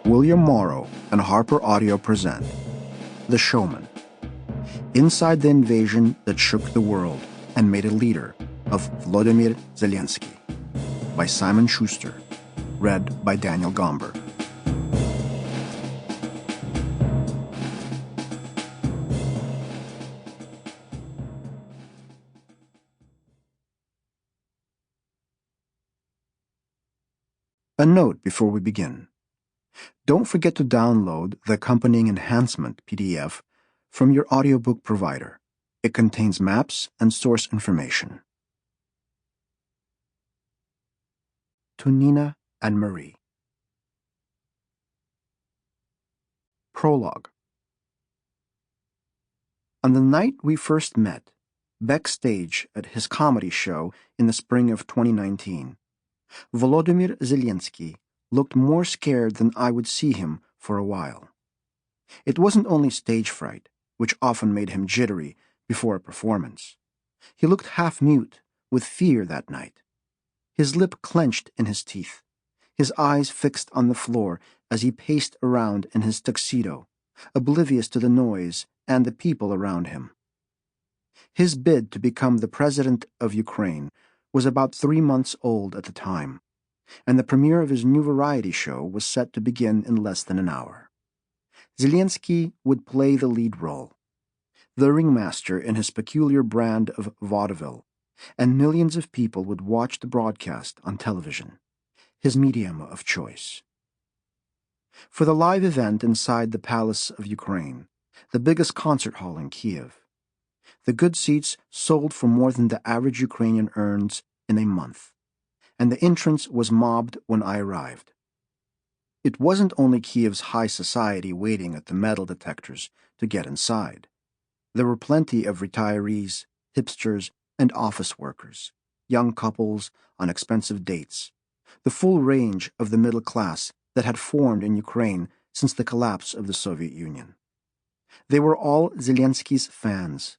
William Morrow and HarperAudio present The Showman. Inside the invasion that shook the world and made a leader of Volodymyr Zelensky, by Simon Shuster, read by Daniel Gamburg. A note before we begin. Don't forget to download the accompanying enhancement PDF from your audiobook provider. It contains maps and source information. To Nina and Marie. Prologue. On the night we first met, backstage at his comedy show in the spring of 2019, Volodymyr Zelensky looked more scared than I would see him for a while. It wasn't only stage fright, which often made him jittery before a performance. He looked half-mute with fear that night. His lip clenched in his teeth, his eyes fixed on the floor as he paced around in his tuxedo, oblivious to the noise and the people around him. His bid to become the President of Ukraine was about 3 months old at the time, and the premiere of his new variety show was set to begin in less than an hour. Zelensky would play the lead role, the ringmaster in his peculiar brand of vaudeville, and millions of people would watch the broadcast on television, his medium of choice. For the live event inside the Palace of Ukraine, the biggest concert hall in Kiev, the good seats sold for more than the average Ukrainian earns in a month, and the entrance was mobbed when I arrived. It wasn't only Kiev's high society waiting at the metal detectors to get inside. There were plenty of retirees, hipsters, and office workers, young couples on expensive dates, the full range of the middle class that had formed in Ukraine since the collapse of the Soviet Union. They were all Zelensky's fans.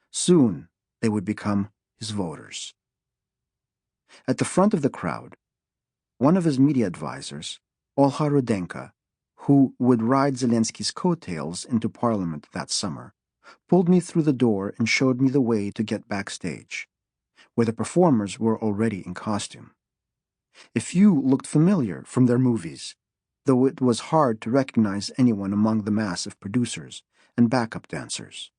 Soon they would become his voters. At the front of the crowd, one of his media advisors, Olha Rudenka, who would ride Zelensky's coattails into Parliament that summer, pulled me through the door and showed me the way to get backstage, where the performers were already in costume. A few looked familiar from their movies, though it was hard to recognize anyone among the mass of producers and backup dancers.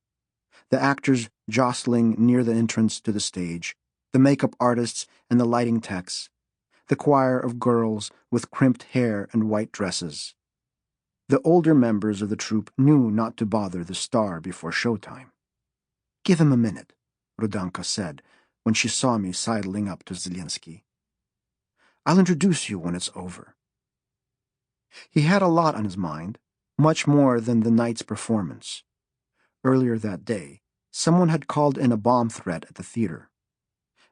The actors jostling near the entrance to the stage, the makeup artists and the lighting techs, the choir of girls with crimped hair and white dresses. The older members of the troupe knew not to bother the star before showtime. "Give him a minute," Rudanka said when she saw me sidling up to Zelensky. "I'll introduce you when it's over." He had a lot on his mind, much more than the night's performance. Earlier that day, someone had called in a bomb threat at the theater.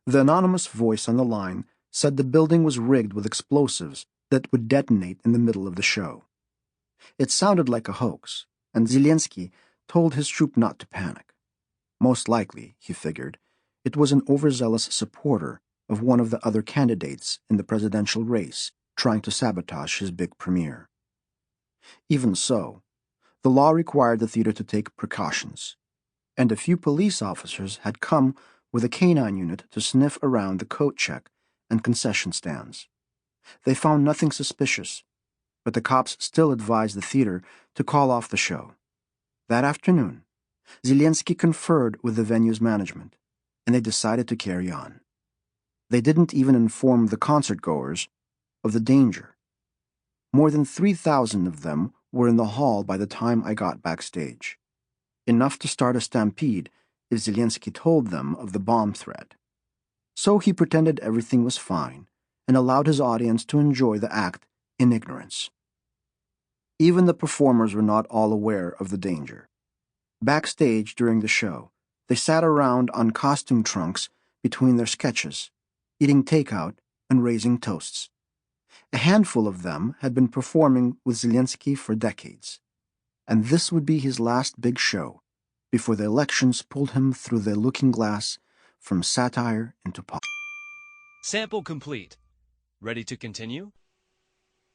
The anonymous voice on the line said the building was rigged with explosives that would detonate in the middle of the show. It sounded like a hoax, and Zelensky told his troupe not to panic. Most likely, he figured, it was an overzealous supporter of one of the other candidates in the presidential race trying to sabotage his big premiere. Even so, the law required the theater to take precautions, and a few police officers had come with a canine unit to sniff around the coat check and concession stands. They found nothing suspicious, but the cops still advised the theater to call off the show. That afternoon, Zelensky conferred with the venue's management, and they decided to carry on. They didn't even inform the concert-goers of the danger. More than 3,000 of them were in the hall by the time I got backstage, enough to start a stampede if Zelensky told them of the bomb threat. So he pretended everything was fine and allowed his audience to enjoy the act in ignorance. Even the performers were not all aware of the danger. Backstage during the show, they sat around on costume trunks between their sketches, eating takeout and raising toasts. A handful of them had been performing with Zelensky for decades, and this would be his last big show before the elections pulled him through the looking glass from satire into pop. Sample complete. Ready to continue?